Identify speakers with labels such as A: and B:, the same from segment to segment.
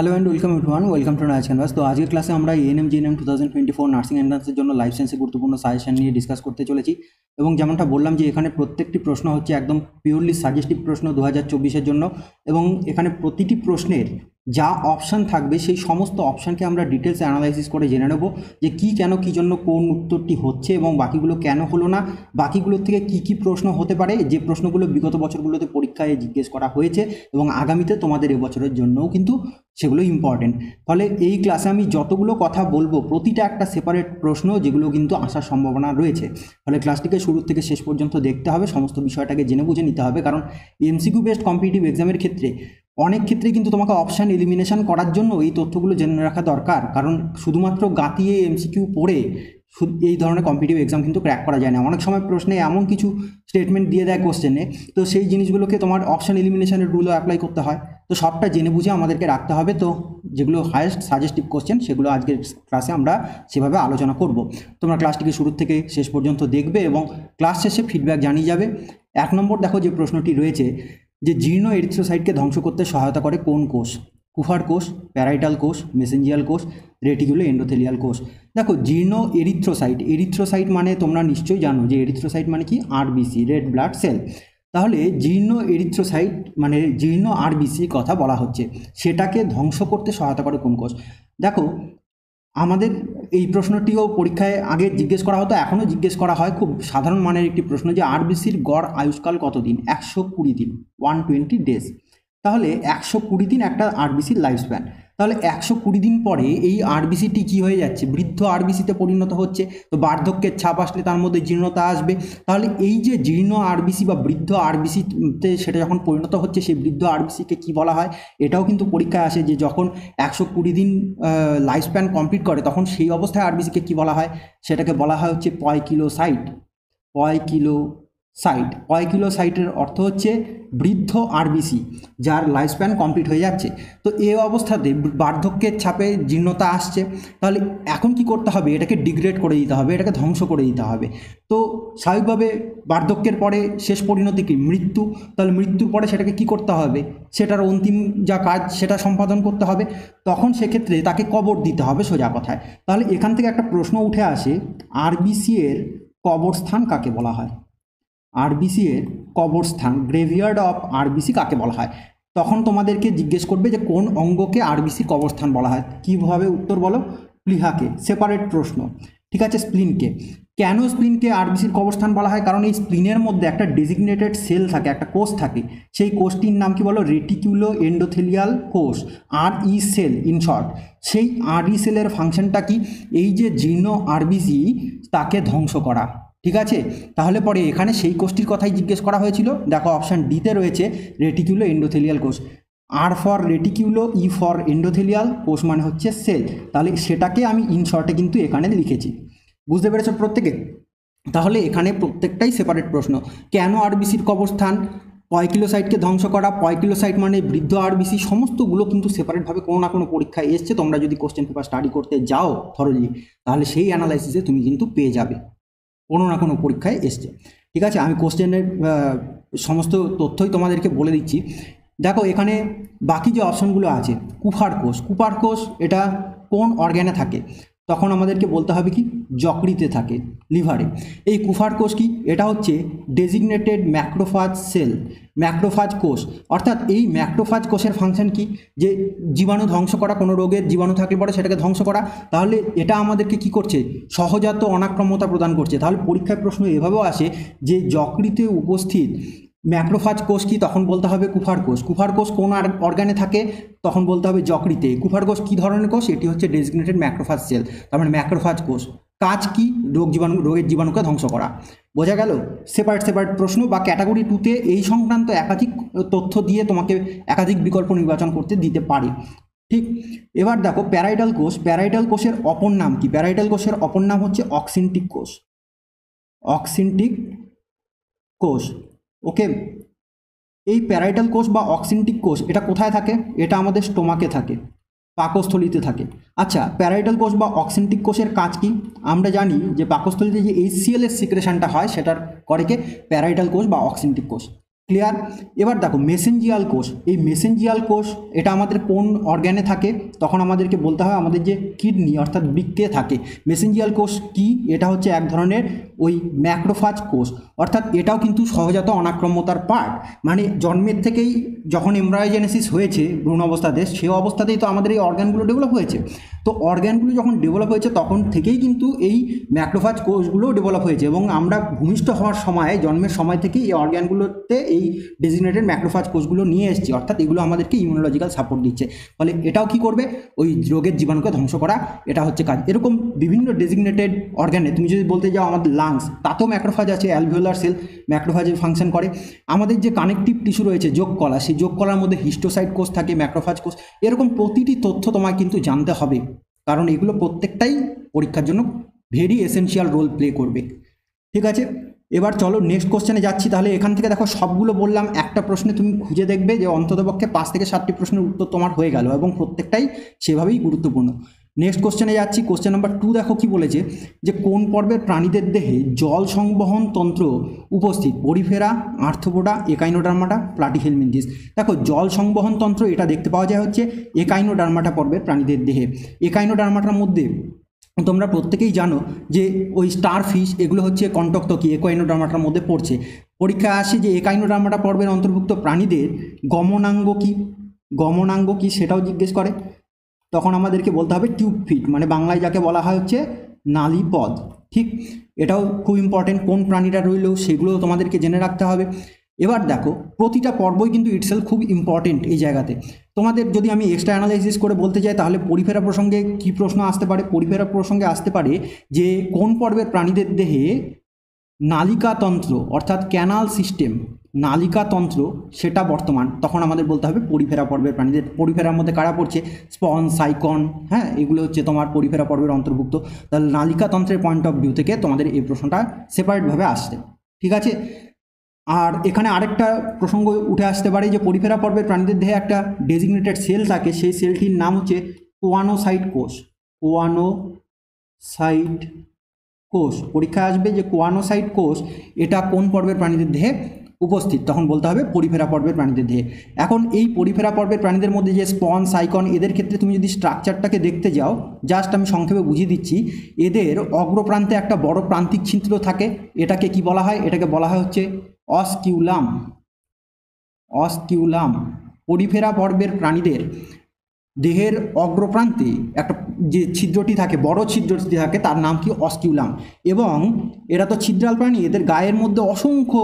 A: Hello and welcome everyone, welcome to nice canvas. তো আজকের ক্লাসে আমরা এএনএম জিএনএম 2024 নার্সিং এন্ট্রান্সের জন্য লাইফ সায়েন্সে গুরুত্বপূর্ণ সাজেশন নিয়ে ডিসকাস করতে চলেছি। এবং যেমনটা বললাম যে এখানে প্রত্যেকটি প্রশ্ন হচ্ছে একদম পিওরলি সাজেস্টিভ প্রশ্ন 2024-এর জন্য। এবং এখানে প্রতিটি প্রশ্নের যা অপশান থাকবে সেই সমস্ত অপশানকে আমরা ডিটেলস অ্যানালাইসিস করে জেনে নেব যে কী কেন কী জন্য কোন উত্তরটি হচ্ছে এবং বাকিগুলো কেন হলো না, বাকিগুলোর থেকে কী কী প্রশ্ন হতে পারে, যে প্রশ্নগুলো বিগত বছরগুলোতে পরীক্ষায় জিজ্ঞেস করা হয়েছে এবং আগামীতে তোমাদের এবছরের জন্যও কিন্তু সেগুলো ইম্পর্টেন্ট। ফলে এই ক্লাসে আমি যতগুলো কথা বলবো প্রতিটা একটা সেপারেট প্রশ্ন যেগুলো কিন্তু আসার সম্ভাবনা রয়েছে। ফলে ক্লাসটিকে শুরু থেকে শেষ পর্যন্ত দেখতে হবে, সমস্ত বিষয়টাকে জেনে বুঝে নিতে হবে। কারণ এমসিকিউ বেসড কম্পিটিটিভ এক্সামের ক্ষেত্রে অনেক ক্ষেত্রে কিন্তু তোমাকে অপশান এলিমিনেশন করার জন্য এই তথ্যগুলো জেনে রাখা দরকার। কারণ শুধুমাত্র গাঁতিয়ে এমসিকিউ পড়ে এই ধরনের কম্পিটিটিভ এক্সাম কিন্তু ক্র্যাক করা যায় না। অনেক সময় প্রশ্নে এমন কিছু স্টেটমেন্ট দিয়ে দেয় কোশ্চেনে, তো সেই জিনিসগুলোকে তোমার অপশান এলিমিনেশনের রুলও অ্যাপ্লাই করতে হয়। তো সবটা জেনে বুঝে আমাদেরকে রাখতে হবে। তো যেগুলো হায়েস্ট সাজেস্টিভ কোশ্চেন সেগুলো আজকের ক্লাসে আমরা সেভাবে আলোচনা করব। তোমরা ক্লাসটিকে শুরু থেকে শেষ পর্যন্ত দেখবে এবং ক্লাস শেষে ফিডব্যাক জানিয়ে যাবে। 1 নম্বর দেখো যে প্রশ্নটি রয়েছে যে জীর্ণ এরিথ্রোসাইটকে ধ্বংস করতে সহায়তা করে কোন কোষ? কুফার কোষ, প্যারাইটাল কোষ, মেসেঞ্জিয়াল কোষ, রেটিকুলো এন্ডোথেলিয়াল কোষ। দেখো জীর্ণ এরিথ্রোসাইট মানে তোমরা নিশ্চয়ই জানো যে এরিথ্রোসাইট মানে কি? RBC, red blood cell. তাহলে জীর্ণ এরিথ্রোসাইট মানে জীর্ণ আরবিসি কথা বলা হচ্ছে, সেটাকে ধ্বংস করতে সহায়তা করে কোন কোষ? দেখো আমাদের এই প্রশ্নটিও পরীক্ষায় আগে জিজ্ঞেস করা হতো, এখনও জিজ্ঞেস করা হয়, খুব সাধারণ মানের একটি প্রশ্ন যে আরবিসির গড় আয়ুষ্কাল কতদিন? 120 দিন, 120 ডেজ। তাহলে 120 দিন একটা আরবিসির লাইফ স্প্যান। তাহলে 120 দিন পরে এই আরবিসিটি কী হয়ে যাচ্ছে? বৃদ্ধ আরবিসিতে পরিণত হচ্ছে। তো বার্ধক্যের ছাপ আসলে তার মধ্যে জীর্ণতা আসবে। তাহলে এই যে জীর্ণ আরবিসি বা বৃদ্ধ আরবিসিতে সেটা যখন পরিণত হচ্ছে, সেই বৃদ্ধ আরবিসিকে কী বলা হয়? এটাও কিন্তু পরীক্ষায় আসে যে যখন 120 দিন লাইফ স্প্যান কমপ্লিট করে তখন সেই অবস্থায় আরবিসিকে কী বলা হয়? সেটাকে বলা হয় হচ্ছে পয়কিলোসাইট। পয়কিলোসাইটের অর্থ হচ্ছে বৃদ্ধ আরবিসি যার লাইফ স্প্যান কমপ্লিট হয়ে যাচ্ছে। তো এই অবস্থাতে বার্ধক্যের ছাপে জীর্ণতা আসছে। তাহলে এখন কি করতে হবে? এটাকে ডিগ্রেড করে দিতে হবে, এটাকে ধ্বংস করে দিতে হবে। তো স্বাভাবিকভাবে বার্ধক্যের পরে শেষ পরিণতি কি? মৃত্যু। তাহলে মৃত্যুর পরে সেটাকে কি করতে হবে? সেটার অন্তিম যা কাজ সেটা সম্পাদন করতে হবে। তখন সেক্ষেত্রে তাকে কবর দিতে হবে, সোজা কথায়। তাহলে এখান থেকে একটা প্রশ্ন উঠে আসে, আরবিসি এর কবরস্থান কাকে বলা হয়? আরবিসি এর কবরস্থান, গ্রেভিয়ার্ড অফ আরবিসি কাকে বলা হয়? তখন তোমাদেরকে জিজ্ঞেস করবে যে কোন অঙ্গকে আরবিসি কবরস্থান বলা হয়। কীভাবে উত্তর বলো? প্লিহাকে, সেপারেট প্রশ্ন। ঠিক আছে, স্প্লিনকে। কেন স্প্লিনকে আরবিসির কবরস্থান বলা হয়? কারণ এই স্প্লিনের মধ্যে একটা ডেজিগনেটেড সেল থাকে, একটা কোষ থাকে। সেই কোষটির নাম কি বলো? রেটিকুলো এন্ডোথেলিয়াল কোষ, আর ই সেল ইন শর্ট। সেই আর ই সেলের ফাংশনটা কি? এই যে জীর্ণ আরবিসি তাকে ধ্বংস করা। ঠিক আছে, তাহলে পরে এখানে সেই কোষটির কথাই জিজ্ঞেস করা হয়েছিল। দেখো অপশান ডিতে রয়েছে রেটিকুলো এন্ডোথেলিয়াল কোষ। আর ফর রেটিকিউলো, ই ফর এন্ডোথেলিয়াল, কোষ মানে হচ্ছে সেল। তাহলে সেটাকে আমি ইন শর্টে কিন্তু এখানে লিখেছি। বুঝতে পেরেছো প্রত্যেকে? তাহলে এখানে প্রত্যেকটাই সেপারেট প্রশ্ন। কেন আরবিসির কবরস্থান? পয়কিলোসাইটকে ধ্বংস করা। পয়কিলোসাইট মানে বৃদ্ধ আরবিসি। সমস্তগুলো কিন্তু সেপারেটভাবে কোনো না কোনো পরীক্ষায় এসছে। তোমরা যদি কোশ্চেন পেপার স্টাডি করতে যাও থরলি, তাহলে সেই অ্যানালাইসিসে তুমি কিন্তু পেয়ে যাবে, কোনো না কোনো পরীক্ষায় এসছে। ঠিক আছে, আমি কোশ্চেনের সমস্ত তথ্যই তোমাদেরকে বলে দিচ্ছি। দেখো এখানে বাকি যে অপশনগুলো আছে, কুফার কোষ এটা কোন অর্গ্যানে থাকে? তখন আমাদেরকে বলতে হবে কি? যকৃতে থাকে, লিভারে। এই কুফার কোষ কি? এটা হচ্ছে ডেজিগনেটেড ম্যাক্রোফাজ সেল, ম্যাক্রোফাজ কোষ। অর্থাৎ এই ম্যাক্রোফাজ কোষের ফাংশন কি? যে জীবাণু ধ্বংস করা, কোনো রোগের জীবাণু থাকলে পরে সেটাকে ধ্বংস করা। তাহলে এটা আমাদেরকে কি করছে? সহজাত অনাক্রম্যতা প্রদান করছে। তাহলে পরীক্ষায় প্রশ্ন এভাবেও আসে যে যকৃতে উপস্থিত ম্যাক্রোফাজ কোষ কি? তখন বলতে হবে কুফার কোষ কোন অর্গানে থাকে? তখন বলতে হবে যকৃতে। কুফার কোষ কী ধরনের কোষ? এটি হচ্ছে ডেজিগনেটেড ম্যাক্রোফাজ সেল, তার মানে ম্যাক্রোফাজ কোষ। কাজ কি? রোগের জীবাণুকে ধ্বংস করা। বোঝা গেল? সেপারেট প্রশ্ন বা ক্যাটাগরি 2তে এই সংক্রান্ত একাধিক তথ্য দিয়ে তোমাকে একাধিক বিকল্প নির্বাচন করতে দিতে পারে। ঠিক, এবার দেখো প্যারাইটাল কোষের অপর নাম কি? প্যারাইটাল কোষের অপর নাম হচ্ছে অক্সিনটিক কোষ। ওকে, এই প্যারাইটাল কোষ বা অক্সিনটিক কোষ এটা কোথায় থাকে? এটা আমাদের স্টোমাকে থাকে, পাকস্থলীতে থাকে। আচ্ছা, প্যারাইটাল কোষ বা অক্সিনটিক কোষের কাজ কি? আমরা জানি যে পাকস্থলীতে যে HCl এর সিক্রেশনটা হয় সেটার করে কে? প্যারাইটাল কোষ বা অক্সিনটিক কোষ। ক্লিয়ার। এবার দেখো মেসেঞ্জিয়াল কোষ, এই মেসেঞ্জিয়াল কোষ এটা আমাদের কোন অর্গ্যানে থাকে, তখন আমাদেরকে বলতে হবে আমাদের যে কিডনি অর্থাৎ বৃক্কে থাকে। মেসেঞ্জিয়াল কোষ কি, এটা হচ্ছে এক ধরনের ওই ম্যাক্রোফাজ কোষ, অর্থাৎ এটাও কিন্তু সহজাত অনাক্রম্যতার পার্ট। মানে জন্মের থেকেই যখন এমব্রায়োজেনেসিস হয়েছে ভ্রূণ অবস্থাতে, সে অবস্থাতেই তো আমাদের এই অর্গ্যানগুলো ডেভেলপ হয়েছে। তো অর্গ্যানগুলো যখন ডেভেলপ হয়েছে তখন থেকেই কিন্তু এই ম্যাক্রোফাজ কোষগুলো ডেভেলপ হয়েছে, এবং আমরা ভূমিষ্ঠ হওয়ার সময় জন্মের সময় থেকেই এই অর্গ্যানগুলোতে এই ডেজিগনেটেড ম্যাক্রোফাজ কোষগুলো নিয়ে এসেছি, অর্থাৎ এগুলো আমাদেরকে ইমিউনোলজিক্যাল সাপোর্ট দিচ্ছে। ফলে এটাও কি করবে, ওই রোগের জীবাণুকে ধ্বংস করা, এটা হচ্ছে কাজ। এরকম বিভিন্ন ডেজিগনেটেড অর্গ্যানে তুমি যদি বলতে যাও আমাদের লাংস, তাতেও ম্যাক্রোফাজ আছে, অ্যালভিওলার সেল ম্যাক্রোফাজের ফাংশন করে। আমাদের যে কানেকটিভ টিস্যু রয়েছে যোগকলা, সেই যোগকলার মধ্যে হিস্টোসাইট কোষ থাকে, ম্যাক্রোফাজ কোষ। এরকম প্রতিটি তথ্য তোমায় কিন্তু জানতে হবে, কারণ এগুলো প্রত্যেকটাই পরীক্ষার জন্য ভেরি এসেনশিয়াল রোল প্লে করবে। ঠিক আছে, এবার চলো নেক্সট কোশ্চেনে যাচ্ছি। তাহলে এখান থেকে দেখো সবগুলো বললাম, একটা প্রশ্নে তুমি খুঁজে দেখবে যে অন্ততপক্ষে 5 থেকে 7টি প্রশ্নের উত্তর তোমার হয়ে গেল, এবং প্রত্যেকটাই সেভাবেই গুরুত্বপূর্ণ। নেক্সট কোশ্চেনে যাচ্ছি। কোশ্চেন নাম্বার 2 দেখো কি বলেছে, যে কোন পর্বের প্রাণীদের দেহে জল সংবহন তন্ত্র উপস্থিত, পরিফেরা, আর্থ্রোপোডা, একাইনোডার্মাটা, প্লাটিহেলমিনথিস। দেখো জল সংবহন তন্ত্র এটা দেখতে পাওয়া যায় হচ্ছে একাইনোডার্মাটা পর্বের প্রাণীদের দেহে। একাইনোডার্মাটার মধ্যে তোমরা প্রত্যেকেই জানো যে ওই স্টার ফিশ এগুলো হচ্ছে কন্টকতকি একাইনোডার্মাটার মধ্যে পড়ছে। পরীক্ষায় আসে যে একাইনোডার্মাটা পর্বের অন্তর্ভুক্ত প্রাণীদের গমনাঙ্গ কি, গমনাঙ্গ কি সেটাও জিজ্ঞেস করে। তখন আমাদেরকে বলতে হবে টিউব ফিট, মানে বাংলায় যাকে বলা হয় হচ্ছে নালীপদ। ঠিক, এটাও খুব ইম্পর্টেন্ট, কোন প্রাণীরা রইলেও সেগুলো তোমাদেরকে জেনে রাখতে হবে। এবার দেখো প্রতিটা পর্বই কিন্তু ইটসেলফ খুব ইম্পর্টেন্ট এই জায়গাতে। তোমাদের যদি আমি এক্সট্রা অ্যানালাইসিস করে বলতে চাই, তাহলে পরিফেরা প্রসঙ্গে কি প্রশ্ন আসতে পারে, পরিফেরা প্রসঙ্গে আসতে পারে যে কোন পর্বের প্রাণীদের দেহে নালিকাতন্ত্র অর্থাৎ ক্যানাল সিস্টেম, নালিকাতন্ত্র সেটা বর্তমান, তখন আমাদের বলতে হবে পরিফেরা পর্বের প্রাণীদের। পরিফেরার মধ্যে কারা পড়ছে, স্পন, সাইকন, হ্যাঁ, এগুলো হচ্ছে তোমার পরিফেরা পর্বের অন্তর্ভুক্ত। তাহলে নালিকাতন্ত্রের পয়েন্ট অফ ভিউ থেকে তোমাদের এই প্রশ্নটা সেপারেটভাবে আসছে। ঠিক আছে, আর এখানে আরেকটা প্রসঙ্গ উঠে আসতে পারে যে পরিফেরা পর্বের প্রাণীদের দেহে একটা ডেজিগনেটেড সেল থাকে, সেই সেলটির নাম হচ্ছে কোয়ানোসাইট কোষ। কোয়ানোসাইট কোষ, পরীক্ষায় আসবে যে কোয়ানোসাইট কোষ এটা কোন পর্বের প্রাণীদের দেহে উপস্থিত, তখন বলতে হবে পরিফেরা পর্বের প্রাণীদের দেহে। এখন এই পরিফেরা পর্বের প্রাণীদের মধ্যে যে স্পন, সাইকন, এদের ক্ষেত্রে তুমি যদি স্ট্রাকচারটাকে দেখতে যাও, জাস্ট আমি সংক্ষেপে বুঝিয়ে দিচ্ছি। এদের অগ্রপ্রান্তে একটা বড় প্রান্তিক ছিদ্র থাকে, এটাকে কি বলা হয়, এটাকে বলা হয় হচ্ছে অস্কিউলাম। অস্কিউলাম, পরিফেরা পর্বের প্রাণীদের দেহের অগ্রপ্রান্তে একটা যে ছিদ্রটি থাকে, বড় ছিদ্রটি থাকে, তার নাম কি অস্কিউলাম। এবং এরা তো ছিদ্রাল প্রাণী, এদের গায়ের মধ্যে অসংখ্য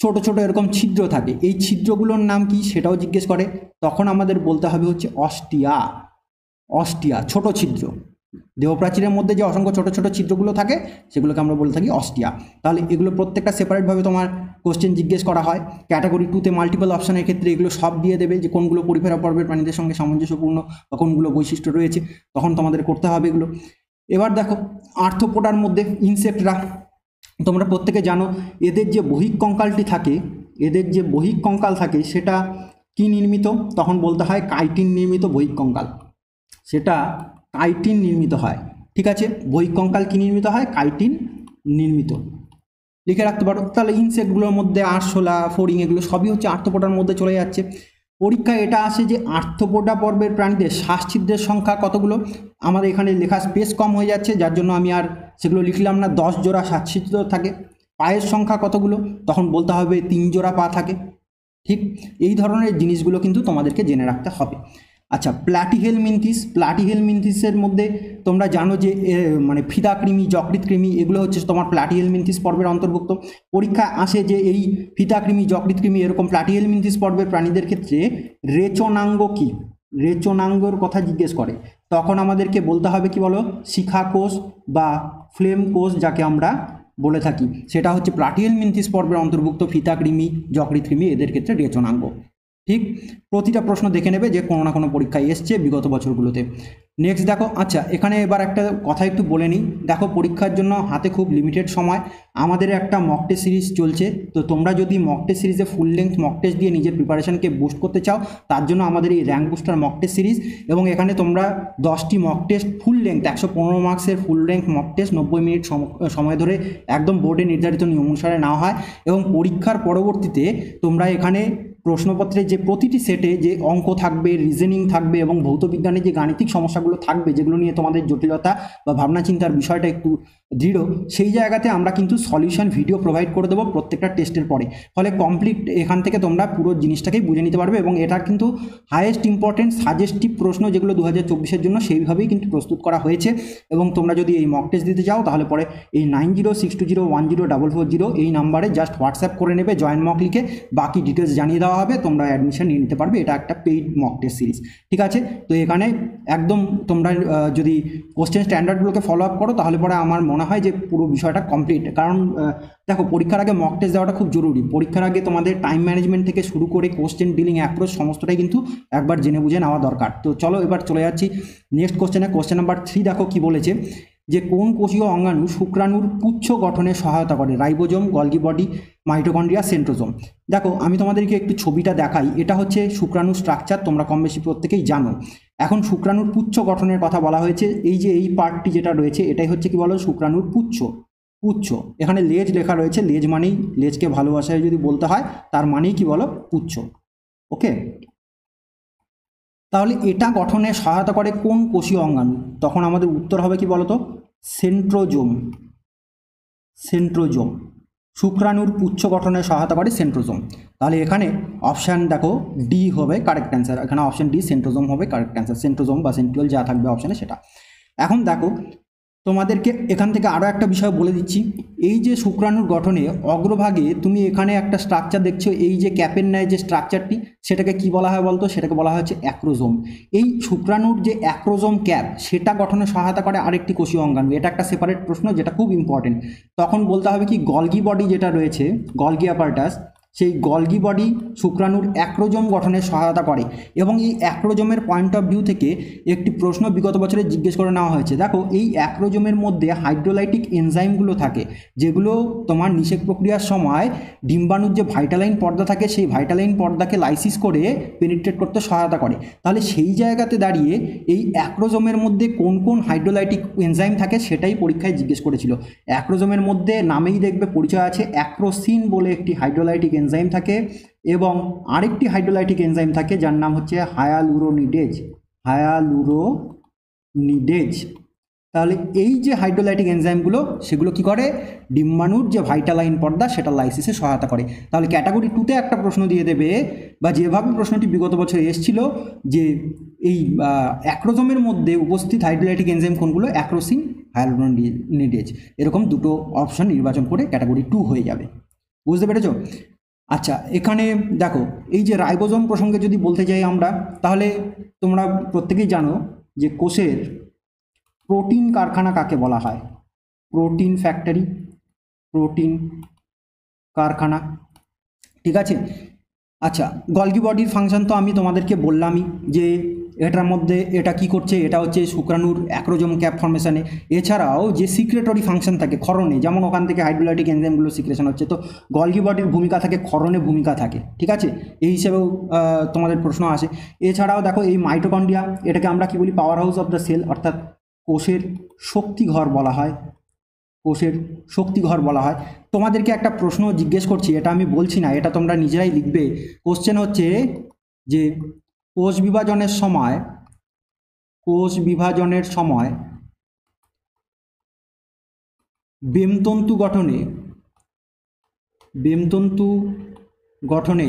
A: ছোট ছোট এরকম ছিদ্র থাকে, এই ছিদ্রগুলোর নাম কি সেটাও জিজ্ঞেস করে, তখন আমাদের বলতে হবে হচ্ছে অস্টিয়া। অস্টিয়া, ছোট ছিদ্র, দেহপ্রাচীরের মধ্যে যে অসংখ্য ছোট ছোট ছিদ্রগুলো থাকে সেগুলোকে আমরা বলে থাকি অস্টিয়া। তাহলে এগুলো প্রত্যেকটা সেপারেটভাবে তোমার কোশ্চেন জিজ্ঞেস করা হয়। ক্যাটাগরি 2তে মাল্টিপল অপশনের ক্ষেত্রে এগুলো সব দিয়ে দেবে যে কোনগুলো পরিফেরা পর্বের প্রাণীদের সঙ্গে সামঞ্জস্যপূর্ণ বা কোনগুলো বৈশিষ্ট্য রয়েছে, তখন তোমাদের করতে হবে এগুলো। এবার দেখো আর্থ্রোপোডার মধ্যে ইনসেক্টরা, তোমরা প্রত্যেকে জানো এদের যে বহিঃকঙ্কালটি থাকে, এদের যে বহিঃকঙ্কাল থাকে সেটা কি নির্মিত, তখন বলতে হয় কাইটিন নির্মিত বহিঃকঙ্কাল, সেটা কাইটিন নির্মিত হয়। ঠিক আছে, বহিঃকঙ্কাল কি নির্মিত হয়, কাইটিন নির্মিত, লিখে রাখতে পারো। তাহলে ইনসেক্টগুলোর মধ্যে আরশোলা, ফড়িং এগুলো সবই হচ্ছে আর্থ্রোপোডার মধ্যে চলে যাচ্ছে। পরীক্ষায় এটা আসে যে আর্থ্রোপোডা পর্বের প্রাণীদের শ্বাসছিদ্রের সংখ্যা কতগুলো, আমাদের এখানে লেখা স্পেস কম হয়ে যাচ্ছে, যার জন্য আমি আর সেগুলো লিখলাম না। 10 জোড়া শ্বাসছিদ্র থাকে। পায়ের সংখ্যা কতগুলো, তখন বলতে হবে 3 জোড়া পা থাকে। ঠিক, এই ধরনের জিনিসগুলো কিন্তু তোমাদেরকে জেনে রাখতে হবে। আচ্ছা, প্লাটিহেলমিনথিস, প্লাটিহেলমিনথিসের মধ্যে তোমরা জানো যে মানে ফিদা কৃমি, যকৃৎ কৃমি, এগুলো হচ্ছে তোমার প্লাটিহেলমিনথিস পর্বের অন্তর্ভুক্ত। পরীক্ষা আসে যে এই ফিদা কৃমি, যকৃৎ কৃমি এরকম প্লাটিহেলমিনথিস পর্বের প্রাণীদের ক্ষেত্রে রেচনাঙ্গ কি, রেচনাঙ্গর কথা জিজ্ঞেস করে, তখন আমাদেরকে বলতে হবে কি বলো, শিখা কোষ বা ফ্লেম কোষ যাকে আমরা বলে থাকি, সেটা হচ্ছে প্লাটিহেলমিনথিস পর্বের অন্তর্ভুক্ত ফিতা কৃমি, যকৃৎ কৃমি, এদের ক্ষেত্রে রেচনাঙ্গ। ঠিক, প্রতিটা প্রশ্ন দেখে নেবে যে কোনো না কোনো পরীক্ষায় এসছে বিগত বছরগুলোতে। নেক্সট দেখো, আচ্ছা এখানে এবার একটা কথা একটু বলে নিই। দেখো পরীক্ষার জন্য হাতে খুব লিমিটেড সময়, আমাদের একটা মক টেস্ট সিরিজ চলছে। তো তোমরা যদি মক টেস্ট সিরিজে ফুল লেন্থ মক টেস্ট দিয়ে নিজের প্রিপারেশনকে বুস্ট করতে চাও, তার জন্য আমাদের এই rank booster mock test series, এবং এখানে তোমরা 10টি মক টেস্ট ফুল লেন্থ 115 মার্কসের full length mock test 90 minute সময় ধরে একদম বোর্ডে নির্ধারিত নিয়ম অনুসারে নেওয়া হয়। এবং পরীক্ষার পরবর্তীতে তোমরা এখানে প্রশ্নপত্রের যে প্রতিটি সেটে যে অঙ্ক থাকবে, রিজনিং থাকবে এবং ভৌতবিজ্ঞানের যে গাণিতিক সমস্যাগুলো থাকবে, যেগুলো নিয়ে তোমাদের জটিলতা বা ভাবনা চিন্তার বিষয়টা একটু দৃঢ়, সেই জায়গাতে আমরা কিন্তু সলিউশন ভিডিও প্রোভাইড করে দেবো প্রত্যেকটা টেস্টের পরে। ফলে কমপ্লিট এখান থেকে তোমরা পুরো জিনিসটাকেই বুঝে নিতে পারবে। এবং এটা কিন্তু হাইয়েস্ট ইম্পর্টেন্ট সাজেস্টিভ প্রশ্ন যেগুলো 2024-এর জন্য সেইভাবেই কিন্তু প্রস্তুত করা হয়েছে। এবং তোমরা যদি এই মক টেস্ট দিতে চাও তাহলে পরে এই 9062010440 এই নাম্বারে জাস্ট হোয়াটসঅ্যাপ করে নেবে জয়েন মক লিখে, বাকি ডিটেলস জানিয়ে দেওয়া হবে, তোমরা অ্যাডমিশন নিয়ে নিতে পারবে। এটা একটা পেইড মক টেস্ট সিরিজ, ঠিক আছে। তো এখানে একদম তোমরা যদি কোশ্চেন স্ট্যান্ডার্ডগুলোকে ফলো আপ করো তাহলে পরে আমার মনে হয় যে পুরো বিষয়টা কমপ্লিট। কারণ দেখো পরীক্ষার আগে মক টেস্ট দেওয়াটা খুব জরুরি। পরীক্ষার আগে তোমাদের টাইম ম্যানেজমেন্ট থেকে শুরু করে কোশ্চেন ডিলিং অ্যাপ্রোচ সমস্তটাই কিন্তু একবার জেনে বুঝে নেওয়া দরকার। তো চলো এবার চলে যাচ্ছি নেক্সট কোশ্চেনে। কোশ্চেন নাম্বার 3 দেখো কি বলেছে, যে কোন কোষীয় অঙ্গাণু শুক্রাণুর পুচ্ছ গঠনে সহায়তা করে? Ribosome, Golgi body, mitochondria, centrosome. দেখো আমি তোমাদেরকে একটু ছবিটা দেখাই। এটা হচ্ছে শুক্রাণুর স্ট্রাকচার, তোমরা কম বেশি প্রত্যেকেই জানো। এখন শুক্রাণুর পুচ্ছ গঠনের কথা বলা হয়েছে। এই যে এই পার্টটি যেটা রয়েছে এটাই হচ্ছে কি বলো, শুক্রাণুর পুচ্ছ। পুচ্ছ, এখানে লেজ লেখা রয়েছে, লেজ মানেই, লেজকে ভালোবাসায় যদি বলতে হয় তার মানেই কি বলো, পুচ্ছ। ওকে, তাহলে এটা গঠনে সহায়তা করে কোন কোষীয় অঙ্গাণু? তখন আমাদের উত্তর হবে কি বলতো, সেন্ট্রোজোম। সেন্ট্রোজোম, শুক্রাণুর পুচ্ছ গঠনে সহায়তা করে সেন্ট্রোজোম। তাহলে এখানে অপশান দেখো ডি হবে কারেক্ট অ্যান্সার। এখানে অপশান ডি সেন্ট্রোজোম হবে কারেক্ট অ্যান্সার। সেন্ট্রোজোম বা সেন্ট্রিওল যা থাকবে অপশানে সেটা। এখন দেখো তোমাদেরকে এখান থেকে আরও একটা বিষয় বলে দিচ্ছি। এই যে শুক্রাণুর গঠনে অগ্রভাগে তুমি এখানে একটা স্ট্রাকচার দেখছো, এই যে ক্যাপের ন্যায় যে স্ট্রাকচারটি, সেটাকে কি বলা হয় বলতো? সেটাকে বলা হচ্ছে অ্যাক্রোজোম। এই শুক্রাণুর যে অ্যাক্রোজোম ক্যাপ, সেটা গঠনে সহায়তা করে আরেকটি কোষীয় অঙ্গাণু। এটা একটা সেপারেট প্রশ্ন যেটা খুব ইম্পর্টেন্ট। তখন বলতে হবে কি, গলগি বডি যেটা রয়েছে, গলগি অ্যাপারটাস, সেই গলগি বডি শুক্রাণুর অ্যাক্রোজোম গঠনে সহায়তা করে। এবং এই অ্যাক্রোজোমের পয়েন্ট অফ ভিউ থেকে একটি প্রশ্ন বিগত বছরে জিজ্ঞেস করে নেওয়া হয়েছে। দেখো এই অ্যাক্রোজোমের মধ্যে হাইড্রোলাইটিক এনজাইমগুলো থাকে, যেগুলো তোমার নিষেক প্রক্রিয়ার সময় ডিম্বাণুর যে ভাইটালাইন পর্দা থাকে, সেই ভাইটালাইন পর্দাকে লাইসিস করে পেনিট্রেট করতে সহায়তা করে। তাহলে সেই জায়গাতে দাঁড়িয়ে এই অ্যাক্রোজোমের মধ্যে কোন কোন হাইড্রোলাইটিক এনজাইম থাকে সেটাই পরীক্ষায় জিজ্ঞেস করেছিল। অ্যাক্রোজোমের মধ্যে নামেই দেখবে পরিচয় আছে, অ্যাক্রোসিন বলে একটি হাইড্রোলাইটিক এনজাইম থাকে, এবং আরেকটি হাইড্রোলাইটিক এনজাইম থাকে যার নাম হচ্ছে হায়ালুরোনিডেজ। হায়ালুরোনিডেজ। তাহলে এই যে হাইড্রোলাইটিক এনজাইমগুলো, সেগুলো কি করে, ডিম্বাণুর যে ভাইটালাইন পর্দা সেটা লাইসিসে সহায়তা করে। তাহলে ক্যাটাগরি 2-তে একটা প্রশ্ন দিয়ে দেবে, বা যেভাবে প্রশ্নটি বিগত বছরে এসেছিল, যে এই অ্যাক্রোজোমের মধ্যে উপস্থিত হাইড্রোলাইটিক এনজাইম কোনগুলো, অ্যাক্রোসিন, হায়ালুরোনিডেজ, এরকম দুটো অপশন নির্বাচন করে ক্যাটাগরি 2 হয়ে যাবে। বুঝতে পেরেছো? আচ্ছা এখানে দেখো, এই যে রাইবোজোম প্রসঙ্গে যদি বলতে যাই আমরা, তাহলে তোমরা প্রত্যেকেই জানো যে কোষের প্রোটিন কারখানা কাকে বলা হয়? প্রোটিন ফ্যাক্টরি, প্রোটিন কারখানা, ঠিক আছে। আচ্ছা গলগি বডির ফাংশন তো আমি তোমাদেরকে বললামই, যে এটার মধ্যে এটা কি করছে, এটা হচ্ছে শুক্রাণুর অ্যাক্রোজোম ক্যাপ ফর্মেশনে। এছাড়াও যে সিক্রেটরি ফাংশন থাকে ক্ষরণে, যেমন ওখান থেকে হাইড্রোলাইটিক এনজাইমগুলো সিক্রেশন হচ্ছে, তো গলগি বডির ভূমিকা থাকে, ক্ষরণে ভূমিকা থাকে, ঠিক আছে। এই হিসেবেও তোমাদের প্রশ্ন আসে। এছাড়াও দেখো এই মাইটোকন্ড্রিয়া, এটাকে আমরা কি বলি, power house of the cell, অর্থাৎ কোষের শক্তিঘর বলা হয়। কোষের শক্তিঘর বলা হয়। তোমাদেরকে একটা প্রশ্ন জিজ্ঞেস করছি, এটা আমি বলছি না, এটা তোমরা নিজেরাই লিখবে। কোশ্চেন হচ্ছে যে কোষ বিভাজনের সময় বেমতন্তু গঠনে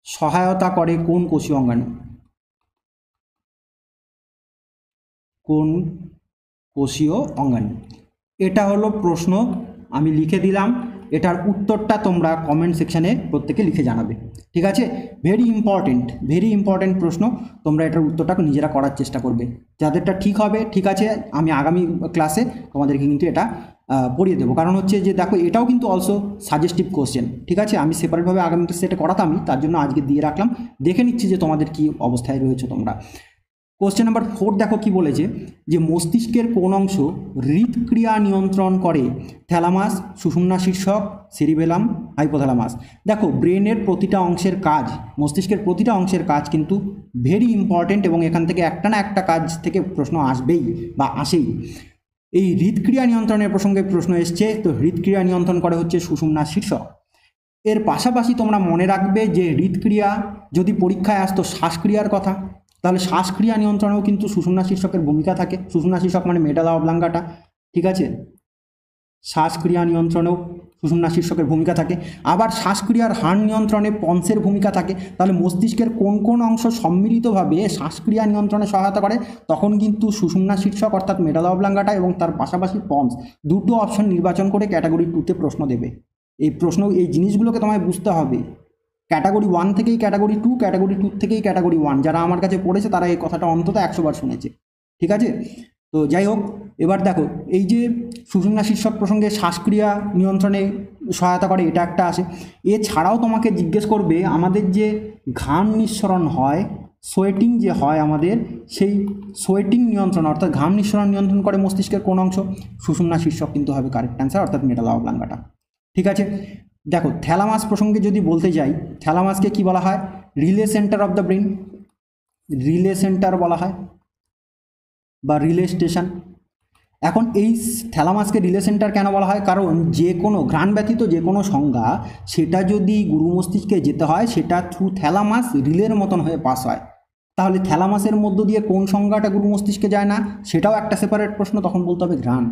A: সহায়তা করে কোন কোষীয় অঙ্গাণু? কোন কোষীয় অঙ্গাণু? এটা হলো প্রশ্ন, আমি লিখে দিলাম। এটার উত্তরটা তোমরা কমেন্ট সেকশানে প্রত্যেকে লিখে জানাবে, ঠিক আছে? ভেরি ইম্পর্টেন্ট প্রশ্ন, তোমরা এটার উত্তরটা নিজেরা করার চেষ্টা করবে। যাদেরটা ঠিক হবে, ঠিক আছে, আমি আগামী ক্লাসে তোমাদেরকে কিন্তু এটা পড়িয়ে দেবো। কারণ হচ্ছে যে দেখো, এটাও কিন্তু অলসো সাজেস্টিভ কোশ্চেন, ঠিক আছে? আমি সেপারেটভাবে আগামী সেটে করাতামই, তার জন্য আজকে দিয়ে রাখলাম। দেখে নিচ্ছি যে তোমাদের কি অবস্থায় রয়েছে তোমরা। কোশ্চেন নাম্বার 4 দেখো কি বলেছে, যে মস্তিষ্কের কোন অংশ হৃদক্রিয়া নিয়ন্ত্রণ করে? থ্যালামাস, সুষুম্না শীর্ষক, সেরিবেলাম, হাইপোথ্যালামাস। দেখো, ব্রেনের প্রতিটা অংশের কাজ, মস্তিষ্কের প্রতিটা অংশের কাজ কিন্তু ভেরি ইম্পর্টেন্ট, এবং এখান থেকে একটা না একটা কাজ থেকে প্রশ্ন আসবেই বা আসেই। এই হৃদক্রিয়া নিয়ন্ত্রণের প্রসঙ্গে প্রশ্ন এসছে, তো হৃদক্রিয়া নিয়ন্ত্রণ করে হচ্ছে সুষুম্না শীর্ষক। এর পাশাপাশি তোমরা মনে রাখবে যে হৃদক্রিয়া যদি পরীক্ষায় আসতো শ্বাসক্রিয়ার কথা, তাহলে শ্বাসক্রিয়া নিয়ন্ত্রণেও কিন্তু সুষুম্না শীর্ষকের ভূমিকা থাকে। সুষুম্না শীর্ষক মানে মেডালা অবলাঙ্গাটা, ঠিক আছে? শ্বাসক্রিয়া নিয়ন্ত্রণেও সুষুম্না শীর্ষকের ভূমিকা থাকে। আবার শ্বাসক্রিয়ার হার নিয়ন্ত্রণে পন্সের ভূমিকা থাকে। তাহলে মস্তিষ্কের কোন কোন অংশ সম্মিলিতভাবে শ্বাসক্রিয়া নিয়ন্ত্রণে সহায়তা করে? তখন কিন্তু সুষুম্না শীর্ষক অর্থাৎ মেডালা অবলাঙ্গাটা এবং তার পাশাপাশি পন্স, দুটো অপশন নির্বাচন করে ক্যাটাগরি 2তে প্রশ্ন দেবে। এই জিনিসগুলোকে তোমায় বুঝতে হবে। ক্যাটাগরি 1 থেকেই ক্যাটাগরি 2, ক্যাটাগরি 2 থেকেই ক্যাটাগরি 1। যারা আমার কাছে পড়েছে তারা এই কথাটা অন্তত 100 বার শুনেছে, ঠিক আছে? তো যাই হোক, এবার দেখো, এই যে সুষুম্না শীর্ষক প্রসঙ্গে শ্বাসক্রিয়া নিয়ন্ত্রণে সহায়তা করে, এটা একটা আসে। এছাড়াও তোমাকে জিজ্ঞেস করবে, আমাদের যে ঘাম নিঃসরণ হয়, সোয়েটিং যে হয় আমাদের, সেই সোয়েটিং নিয়ন্ত্রণ অর্থাৎ ঘাম নিঃসরণ নিয়ন্ত্রণ করে মস্তিষ্কের কোন অংশ? সুষুম্না শীর্ষক কিন্তু হবে কারেক্ট অ্যান্সার, অর্থাৎ মেডালা অবলাঙ্গাটা, ঠিক আছে? দেখো, থ্যালামাস প্রসঙ্গে যদি বলতে যাই, থ্যালামাসকে কি বলা হয়? Relay centre of the brain, relay centre বলা হয় বা রিলে স্টেশন। এখন এই থ্যালামাসকে রিলে সেন্টার কেন বলা হয়? কারণ যে কোনো ঘ্রাণ ব্যতীত যে কোনো সংজ্ঞা, সেটা যদি গুরু মস্তিষ্কে যেতে হয়, সেটা থ্রু থ্যালামাস রিলের মতন হয়ে পাস হয়। তাহলে থ্যালামাসের মধ্য দিয়ে কোন সংজ্ঞাটা গুরু মস্তিষ্কে যায় না, সেটাও একটা সেপারেট প্রশ্ন, তখন বলতে হবে ঘ্রাণ,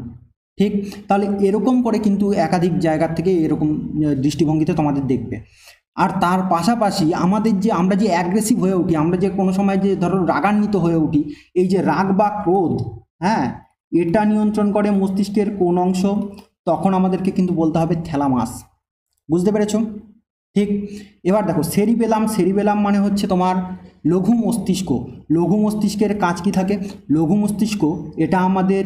A: ঠিক? তাহলে এরকম করে কিন্তু একাধিক জায়গার থেকে এরকম দৃষ্টিভঙ্গিতে তোমাদের দেখবে। আর তার পাশাপাশি আমরা যে অ্যাগ্রেসিভ হয়ে উঠি, আমরা যে কোনো সময় যে ধরো রাগান্বিত হয়ে উঠি, এই যে রাগ বা ক্রোধ, হ্যাঁ, এটা নিয়ন্ত্রণ করে মস্তিষ্কের কোন অংশ? তখন আমাদেরকে কিন্তু বলতে হবে থ্যালামাস। বুঝতে পেরেছো? ঠিক। এবার দেখো, সেরিবেলাম মানে হচ্ছে তোমার লঘু মস্তিষ্ক। লঘু মস্তিষ্কের কাজ কি থাকে? লঘু মস্তিষ্ক এটা আমাদের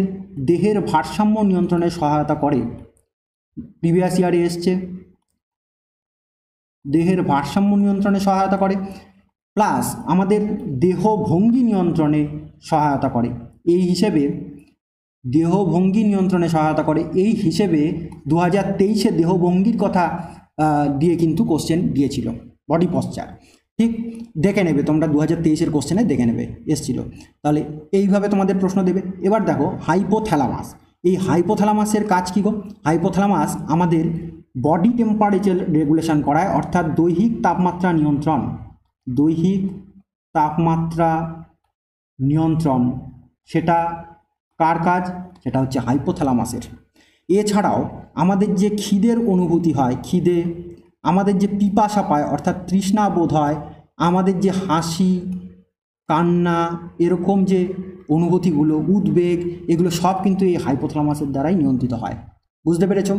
A: দেহের ভারসাম্য নিয়ন্ত্রণে সহায়তা করে। প্রিভিয়াস ইয়ারে এসছে, দেহের ভারসাম্য নিয়ন্ত্রণে সহায়তা করে, প্লাস আমাদের দেহ ভঙ্গি নিয়ন্ত্রণে সহায়তা করে। এই হিসেবে দেহভঙ্গি নিয়ন্ত্রণে সহায়তা করে, এই হিসেবে 2023-এ দেহভঙ্গির কথা দিয়ে কিন্তু কোশ্চেন দিয়েছিল, বডি পশ্চার, ঠিক? দেখে নেবে তোমরা, 2023-এর কোশ্চেনে দেখে নেবে, এসছিল। তাহলে এইভাবে তোমাদের প্রশ্ন দেবে। এবার দেখো, হাইপোথ্যালামাস। এই হাইপোথ্যালামাসের কাজ কী গো? হাইপোথ্যালামাস আমাদের বডি টেম্পারেচার রেগুলেশন করায়, অর্থাৎ দৈহিক তাপমাত্রা নিয়ন্ত্রণ। দৈহিক তাপমাত্রা নিয়ন্ত্রণ, সেটা কার কাজ? সেটা হচ্ছে হাইপোথ্যালামাসের। এছাড়াও আমাদের যে খিদের অনুভূতি হয়, আমাদের যে পিপাসা পায় অর্থাৎ তৃষ্ণা বোধ হয়, আমাদের যে হাসি, কান্না, এরকম যে অনুভূতিগুলো, উদ্বেগ, এগুলো সব কিন্তু এই হাইপোথ্যালামাসের দ্বারাই নিয়ন্ত্রিত হয়। বুঝতে পেরেছ?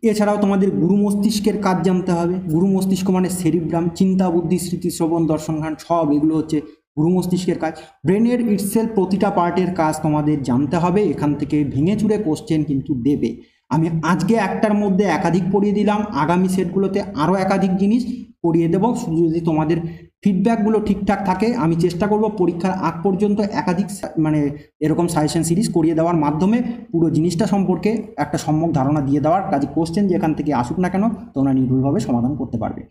A: এছাড়াও তোমাদের গুরু মস্তিষ্কের কাজ জানতে হবে। গুরু মস্তিষ্ক মানে সেরিব্রাম, চিন্তা, বুদ্ধি, স্মৃতি, শ্রবণ, দর্শন, জ্ঞান, সব এগুলো হচ্ছে গুরু মস্তিষ্কের কাজ। ব্রেনের ইটসেলফ প্রতিটা পার্টের কাজ তোমাদের জানতে হবে। এখান থেকে ভেঙে চুরে কোশ্চেন কিন্তু দেবে। আমি আজকে একটার মধ্যে একাধিক পড়িয়ে দিলাম, আগামী সেটগুলোতে আরও একাধিক জিনিস পড়িয়ে দেবো। শুধু যদি তোমাদের ফিডব্যাকগুলো ঠিকঠাক থাকে, আমি চেষ্টা করব পরীক্ষার আগ পর্যন্ত একাধিক এরকম সাজেশন সিরিজ করিয়ে দেওয়ার মাধ্যমে পুরো জিনিসটা সম্পর্কে একটা সম্যক ধারণা দিয়ে দেওয়ার কাজে কোশ্চেন যেখান থেকে আসুক না কেন তোমরা নির্ভুলভাবে সমাধান করতে পারবে।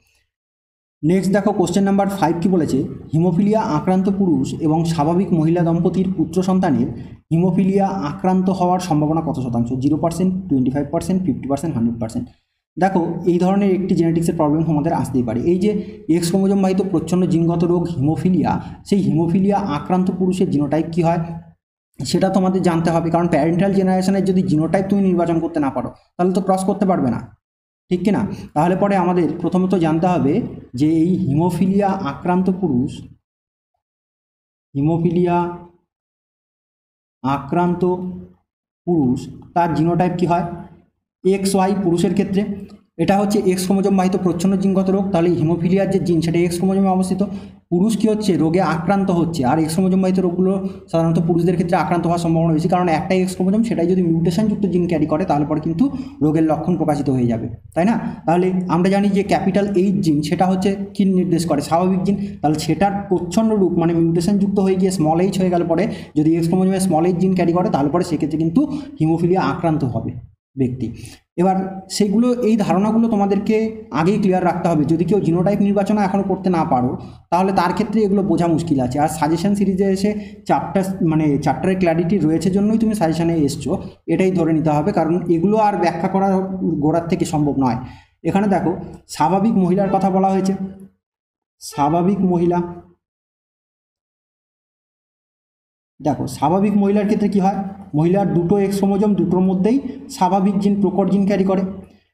A: নেক্সট দেখো, কোশ্চেন নাম্বার 5 কি বলেছে? হিমোফিলিয়া আক্রান্ত পুরুষ এবং স্বাভাবিক মহিলা দম্পতির পুত্র সন্তানের হিমোফিলিয়া আক্রান্ত হওয়ার সম্ভাবনা কত শতাংশ? 0%, 25%, 50%, 100%। দেখো, এই ধরনের একটি জেনেটিক্সের প্রবলেম আমাদের আসতেই পারে। এই যে এক্স ক্রোমোজোম বাহিত প্রচ্ছন্ন জিনগত রোগ হিমোফিলিয়া, সেই হিমোফিলিয়া আক্রান্ত পুরুষের জিনোটাইপ কী হয় সেটা তোমাদের জানতে হবে। কারণ প্যারেন্টাল জেনারেশনের যদি জিনোটাইপ তুমি নির্বাচন করতে না পারো, তাহলে তো ক্রস করতে পারবে না, ঠিক কিনা? তাহলে পরে আমাদের প্রথমত জানতে হবে যে এই হিমোফিলিয়া আক্রান্ত পুরুষ তার জিনোটাইপ কি হয়। XY পুরুষের ক্ষেত্রে, এটা হচ্ছে এক্স ক্রোমোজোম বাহিত প্রচ্ছন্ন জিনগত রোগ। তাহলে হিমোফিলিয়ার যে জিন সেটা এক্স ক্রোমোজোমে অবস্থিত। পুরুষ কি হচ্ছে রোগে আক্রান্ত হচ্ছে, আর এক্স ক্রোমোজোম বাহিত রোগগুলো সাধারণত পুরুষদের ক্ষেত্রে আক্রান্ত হওয়ার সম্ভাবনা বেশি, কারণ একটাই এক্স ক্রোমোজোম, সেটাই যদি মিউটেশনযুক্ত জিন ক্যারি করে তাহলে পরে কিন্তু রোগের লক্ষণ প্রকাশিত হয়ে যাবে, তাই না? তাহলে আমরা জানি যে ক্যাপিটাল এইচ জিন সেটা হচ্ছে কি নির্দেশ করে, স্বাভাবিক জিন। তাহলে সেটার প্রচ্ছন্ন রূপ মানে মিউটেশনযুক্ত হয়ে গিয়ে স্মল এইচ হয়ে গেল পরে, যদি এক্স ক্রোমোজোমে স্মল এইচ জিন ক্যারি করে তাহলে পরে সেক্ষেত্রে কিন্তু হিমোফিলিয়া আক্রান্ত হবে ব্যক্তি। এবার সেইগুলো এই ধারণাগুলো তোমাদেরকে আগেই ক্লিয়ার রাখতে হবে। যদি কেউ জিনোটাইপ নির্বাচন এখনও করতে না পারো তাহলে তার ক্ষেত্রে এগুলো বোঝা মুশকিল আছে। আর সাজেশন সিরিজে এসে চ্যাপ্টারের ক্ল্যারিটি রয়েছে জন্যই তুমি সাজেশনে এসছো, এটাই ধরে নিতে হবে, কারণ এগুলো আর ব্যাখ্যা করা গোড়ার থেকে সম্ভব নয়। এখানে দেখো স্বাভাবিক মহিলার কথা বলা হয়েছে। স্বাভাবিক মহিলা, দেখো স্বাভাবিক মহিলার ক্ষেত্রে কি হয়, মহিলার দুটো এক্স ক্রোমোজোম, দুটোর মধ্যেই স্বাভাবিক জিন প্রকট জিন ক্যারি করে।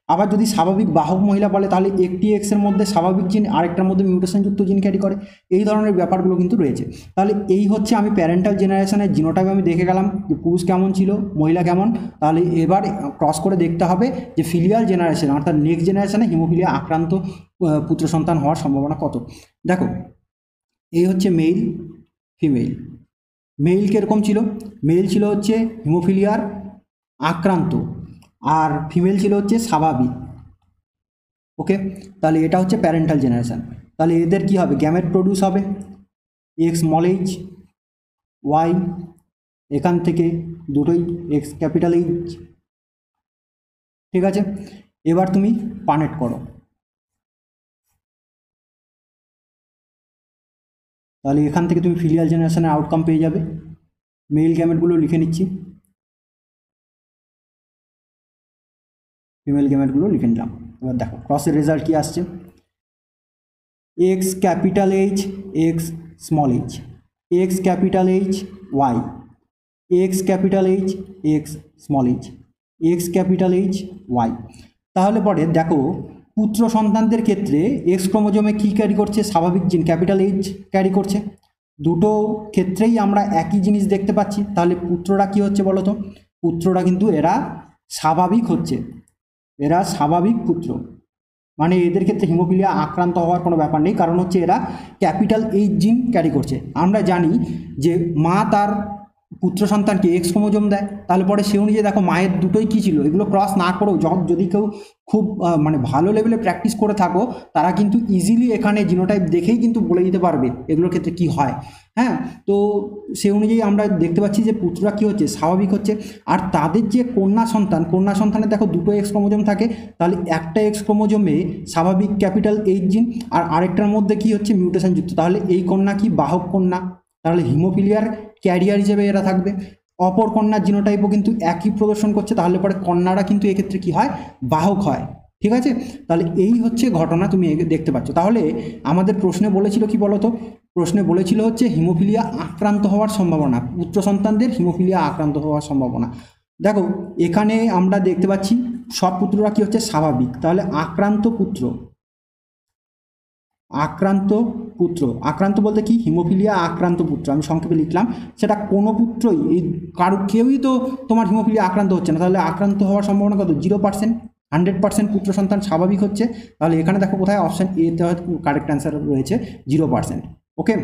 A: আবার যদি স্বাভাবিক বাহক মহিলা বলে তাহলে একটি এক্সের মধ্যে স্বাভাবিক জিন, আরেকটার মধ্যে মিউটেশনযুক্ত জিন ক্যারি করে। এই ধরনের ব্যাপারগুলো কিন্তু রয়েছে। তাহলে এই হচ্ছে আমি প্যারেন্টাল জেনারেশনের জিনোটাইপ আমি দেখে গেলাম যে পুরুষ কেমন ছিল, মহিলা কেমন। তাহলে এবার ক্রস করে দেখতে হবে যে ফিলিয়াল জেনারেশন অর্থাৎ নেক্সট জেনারেশনে হিমোফিলিয়া আক্রান্ত পুত্র সন্তান হওয়ার সম্ভাবনা কত। দেখো এই হচ্ছে মেল, ফিমেল। মেল কীরকম ছিল, মেল ছিল হচ্ছে হিমোফিলিয়ার আক্রান্ত, আর ফিমেল ছিল হচ্ছে স্বাভাবিক। ওকে, তাহলে এটা হচ্ছে প্যারেন্টাল জেনারেশন। তাহলে এদের কি হবে, গ্যামেট প্রডিউস হবে এক্স স্মল এইচ ওয়াই, এখান থেকে দুটোই এক্স ক্যাপিটাল এইচ। ঠিক আছে, এবার তুমি পানেট করো। তাহলে এখান থেকে তুমি ফিলিয়াল জেনারেশনের আউটকাম পেয়ে যাবে। মেল গ্যামেটগুলো লিখে নিচ্ছি, ফিমেল গ্যামেটগুলো লিখে নিলাম। এবার দেখো ক্রসের রেজাল্ট কি আসছে, X capital H X small H, X capital H Y, X capital H X small H, X capital H Y. তাহলে পরে দেখো পুত্র সন্তানদের ক্ষেত্রে এক্স ক্রোমোজোমে কী ক্যারি করছে, স্বাভাবিক জিন ক্যাপিটাল এইচ ক্যারি করছে। দুটো ক্ষেত্রেই আমরা একই জিনিস দেখতে পাচ্ছি। তাহলে পুত্ররা কি হচ্ছে বলো তো, পুত্ররা কিন্তু এরা স্বাভাবিক হচ্ছে, এরা স্বাভাবিক পুত্র, মানে এদের ক্ষেত্রে হিমোফিলিয়া আক্রান্ত হওয়ার কোনো ব্যাপার নেই, কারণ হচ্ছে এরা ক্যাপিটাল এইচ জিন ক্যারি করছে। আমরা জানি যে মা তার পুত্র সন্তানকে এক্স ক্রোমোজোম দেয়, তাহলে পরে সে অনুযায়ী দেখো মায়ের দুটোই কী ছিল, এগুলো ক্রস না করেও যদি কেউ খুব মানে ভালো লেভেলে প্র্যাকটিস করে থাকো তারা কিন্তু ইজিলি এখানে জিনোটাইপ দেখেই কিন্তু বলে দিতে পারবে এগুলোর ক্ষেত্রে কি হয়। হ্যাঁ, তো সে অনুযায়ী আমরা দেখতে পাচ্ছি যে পুত্ররা কী হচ্ছে, স্বাভাবিক হচ্ছে। আর তাদের যে কন্যা সন্তান, কন্যা সন্তানে দেখো দুটো এক্স ক্রোমোজোম থাকে, তাহলে একটা এক্স ক্রোমোজোমে স্বাভাবিক ক্যাপিটাল এইচ জিন আর আরেকটার মধ্যে কি হচ্ছে মিউটেশনযুক্ত, তাহলে এই কন্যা কি বাহক কন্যা, তাহলে হিমোফিলিয়ার ক্যারিয়ার হিসেবে এরা থাকবে। অপর কন্যার জিনোটাইপও কিন্তু একই প্রদর্শন করছে, তাহলে পরে কন্যারা কিন্তু এক্ষেত্রে কী হয়, বাহক হয়। ঠিক আছে, তাহলে এই হচ্ছে ঘটনা তুমি দেখতে পাচ্ছ। তাহলে আমাদের প্রশ্নে বলেছিল কি বলতো, প্রশ্নে বলেছিল হচ্ছে হিমোফিলিয়া আক্রান্ত হওয়ার সম্ভাবনা, পুত্র সন্তানদের হিমোফিলিয়া আক্রান্ত হওয়ার সম্ভাবনা। দেখো এখানে আমরা দেখতে পাচ্ছি সব পুত্ররা কি হচ্ছে, স্বাভাবিক। তাহলে আক্রান্ত পুত্র, আক্রান্ত পুত্র, আক্রান্ত বলতে কি, হিমোফিলিয়া আক্রান্ত পুত্র আমি সংক্ষেপে লিখলাম, সেটা কোনো পুত্রই এই কেউই তো তোমার হিমোফিলিয়া আক্রান্ত হচ্ছে না, তাহলে আক্রান্ত হওয়ার সম্ভাবনা কত, 0%। 100% পুত্র সন্তান স্বাভাবিক হচ্ছে, তাহলে এখানে দেখো কোথায় অপশান এতে কারেক্ট অ্যান্সার রয়েছে 0%। ওকে,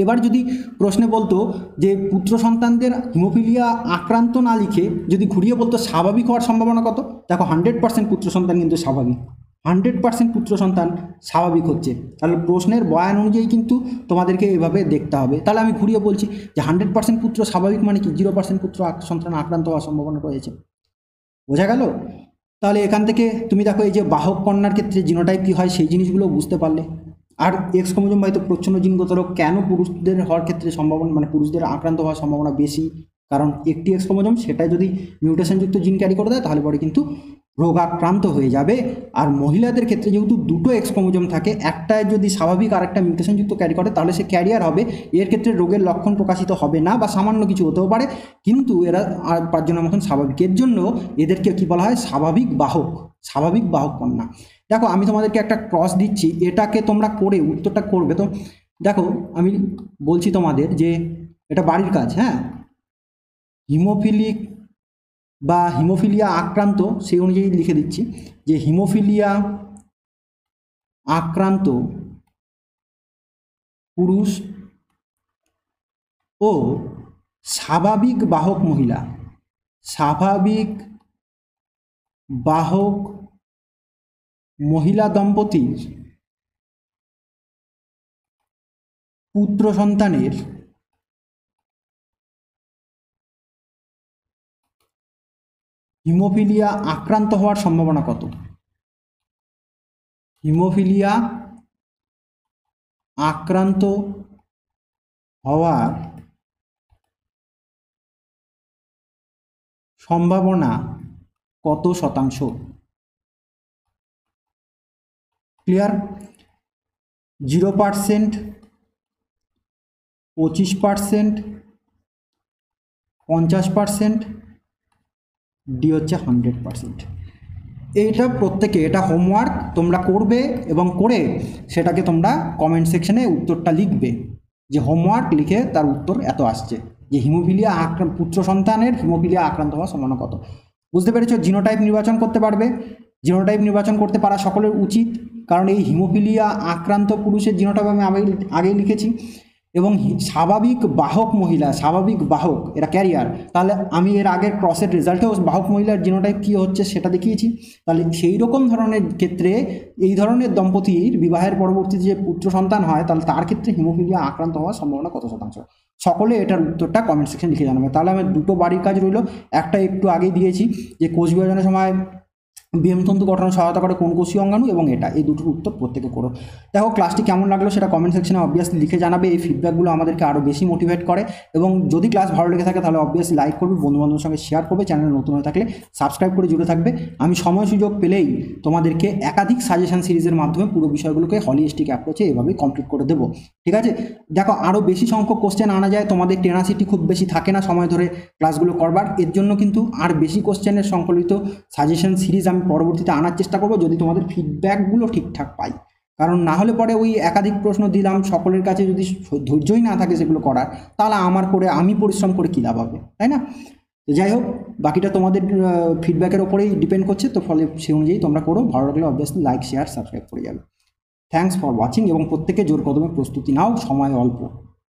A: এবার যদি প্রশ্নে বলতো যে পুত্র সন্তানদের হিমোফিলিয়া আক্রান্ত না লিখে যদি ঘুরিয়ে বলতো স্বাভাবিক হওয়ার সম্ভাবনা কত, দেখো 100% পুত্র সন্তান কিন্তু স্বাভাবিক, 100% পুত্র সন্তান স্বাভাবিক হচ্ছে। তাহলে প্রশ্নের বয়ান অনুযায়ী কিন্তু তোমাদেরকে এভাবে দেখতে হবে। তাহলে আমি ঘুরিয়ে বলছি যে 100% পুত্র স্বাভাবিক মানে কি, 0% পুত্র সন্তান আক্রান্ত হওয়ার সম্ভাবনা রয়েছে। বোঝা গেল? তাহলে এখান থেকে তুমি দেখো এই যে বাহক কন্যার ক্ষেত্রে জিনোটাইপ কী হয় সেই জিনিসগুলো বুঝতে পারলে। আর এক্স ক্রোমোজোম বাহিত প্রচ্ছন্ন জিনগত রোগ কেন পুরুষদের হওয়ার ক্ষেত্রে সম্ভাবনা, মানে পুরুষদের আক্রান্ত হওয়ার সম্ভাবনা বেশি, কারণ একটি এক্স ক্রোমোজোম সেটা যদি মিউটেশনযুক্ত জিন ক্যারি করে দেয় তাহলে পরে কিন্তু রোগাক্রান্ত হয়ে যাবে। আর মহিলাদের ক্ষেত্রে যেহেতু দুটো এক্স ক্রোমোজোম থাকে, একটায় যদি স্বাভাবিক আর একটা মিউটেশনযুক্ত ক্যারি করে তাহলে সে ক্যারিয়ার হবে, এর ক্ষেত্রে রোগের লক্ষণ প্রকাশিত হবে না বা সামান্য কিছু হতেও পারে, কিন্তু এরা 5 জনের মতন স্বাভাবিক। এর জন্য এদেরকে কী বলা হয়, স্বাভাবিক বাহক, স্বাভাবিক বাহক কন্যা। দেখো আমি তোমাদেরকে একটা ক্রস দিচ্ছি, এটাকে তোমরা করে উত্তরটা করবে। তো দেখো আমি বলছি তোমাদের যে এটা বাড়ির কাজ, হ্যাঁ, হিমোফিলিক বা হিমোফিলিয়া আক্রান্ত সেই অনুযায়ী লিখে দিচ্ছি যে হিমোফিলিয়া আক্রান্ত পুরুষ ও স্বাভাবিক বাহক মহিলা, স্বাভাবিক বাহক মহিলা দম্পতির পুত্র সন্তানের হিমোফিলিয়া আক্রান্ত হওয়ার সম্ভাবনা কত? হিমোফিলিয়া আক্রান্ত হওয়ার সম্ভাবনা কত শতাংশ? ক্লিয়ার? 0%, 25%, 50%, ডি হচ্ছে 100%। এইটা প্রত্যেকে, এটা হোমওয়ার্ক তোমরা করবে এবং করে সেটাকে তোমরা কমেন্ট সেকশনে উত্তরটা লিখবে, যে হোমওয়ার্ক লিখে তার উত্তর এত আসছে, যে হিমোফিলিয়া পুত্র সন্তানের হিমোফিলিয়া আক্রান্ত হওয়ার সম্ভাবনা কত। বুঝতে পেরেছো? জিনোটাইপ নির্বাচন করতে পারবে, জিনোটাইপ নির্বাচন করতে পারা সকলের উচিত, কারণ এই হিমোফিলিয়া আক্রান্ত পুরুষের জিনোটাইপ আমি আগেই লিখেছি। এবং স্বাভাবিক বাহক মহিলা, স্বাভাবিক বাহক এরা ক্যারিয়ার, তাহলে আমি এর আগের ক্রসের রেজাল্টেও বাহক মহিলার জিনোটাইপ কী হচ্ছে সেটা দেখিয়েছি। তাহলে সেই রকম ধরনের ক্ষেত্রে এই ধরনের দম্পতির বিবাহের পরবর্তীতে যে পুত্র সন্তান হয়, তাহলে তার ক্ষেত্রে হিমোফিলিয়া আক্রান্ত হওয়ার সম্ভাবনা কত শতাংশ? সকলে এটার উত্তরটা কমেন্ট সেকশন লিখে জানাবে। তাহলে আমার দুটো বাড়ির কাজ রইল, একটা একটু আগেই দিয়েছি যে কোষ বিভাজনের সময় বিহীমতন্তু গঠনে সহায়তা করে কোন কোষীয় অঙ্গাণু, এবং এটা, এই দুটোর উত্তর প্রত্যেকে করো। দেখো ক্লাসটি কেমন লাগলো সেটা কমেন্ট সেকশনে অবভিয়াসলি লিখে জানাবে। এই ফিডব্যাকগুলো আমাদেরকে আরও বেশি মোটিভেট করে, এবং যদি ক্লাস ভালো লেগে থাকে তাহলে অবভিয়াসলি লাইক করবে, বন্ধুবান্ধবের সঙ্গে শেয়ার করবে, চ্যানেলে নতুন হয়ে থাকলে সাবস্ক্রাইব করে জুড়ে থাকবে। আমি সময় সুযোগ পেলেই তোমাদেরকে একাধিক সাজেশন সিরিজের মাধ্যমে পুরো বিষয়গুলোকে হলিস্টিক অ্যাপ্রোচে এভাবেই কমপ্লিট করে দেবো। ঠিক আছে? দেখো আরও বেশি সংখ্যক কোশ্চেন আনা যায়, তোমাদের টেনাসিটি খুব বেশি থাকে না সময় ধরে ক্লাসগুলো করবার, এর জন্য কিন্তু আর বেশি কোশ্চেনের সংকলিত সাজেশন সিরিজ আমি পরবর্তীতে আনার চেষ্টা করবো, যদি তোমাদের ফিডব্যাকগুলো ঠিকঠাক পাই। কারণ না হলে পরে ওই একাধিক প্রশ্ন দিলাম, সকলের কাছে যদি ধৈর্যই না থাকে সেগুলো করার, তাহলে আমার করে আমি পরিশ্রম করে কী লাভ হবে, তাই না? তো যাই হোক, বাকিটা তোমাদের ফিডব্যাকের ওপরেই ডিপেন্ড করছে, তো ফলে সেই অনুযায়ী তোমরা করো। ভালো লাগলে অবভিয়াসলি লাইক, শেয়ার, সাবস্ক্রাইব করে যাবে। থ্যাঙ্কস ফর ওয়াচিং, এবং প্রত্যেকে জোর কদমে প্রস্তুতি নাও, সময় অল্প।